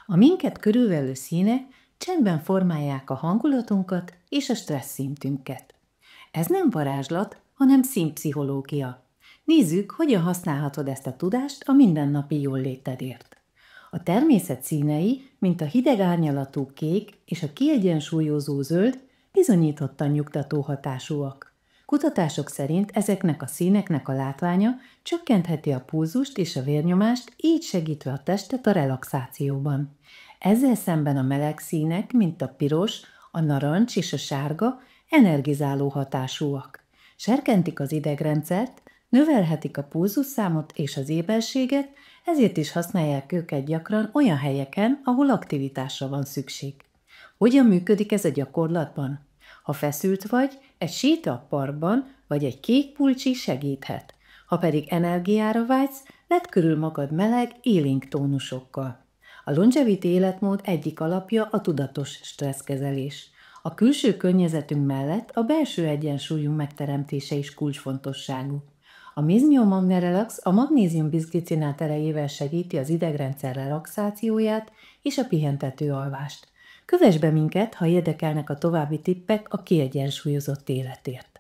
A minket körülvevő színek csendben formálják a hangulatunkat és a stressz szintünket. Ez nem varázslat, hanem színpszichológia. Nézzük, hogyan használhatod ezt a tudást a mindennapi jóllétedért. A természet színei, mint a hideg árnyalatú kék és a kiegyensúlyozó zöld, bizonyítottan nyugtató hatásúak. Kutatások szerint ezeknek a színeknek a látványa csökkentheti a pulzust és a vérnyomást, így segítve a testet a relaxációban. Ezzel szemben a meleg színek, mint a piros, a narancs és a sárga, energizáló hatásúak. Serkentik az idegrendszert, növelhetik a pulzusszámot és az éberséget, ezért is használják őket gyakran olyan helyeken, ahol aktivitásra van szükség. Hogyan működik ez a gyakorlatban? Ha feszült vagy, egy séta a parkban vagy egy kék pulcsi segíthet. Ha pedig energiára vágysz, vedd körül magad meleg, élénk tónusokkal. A longevity életmód egyik alapja a tudatos stresszkezelés. A külső környezetünk mellett a belső egyensúlyunk megteremtése is kulcsfontosságú. A Mizmio Magne Relax a magnézium-bizglicinát erejével segíti az idegrendszer relaxációját és a pihentető alvást. Kövess be minket, ha érdekelnek a további tippek a kiegyensúlyozott életért.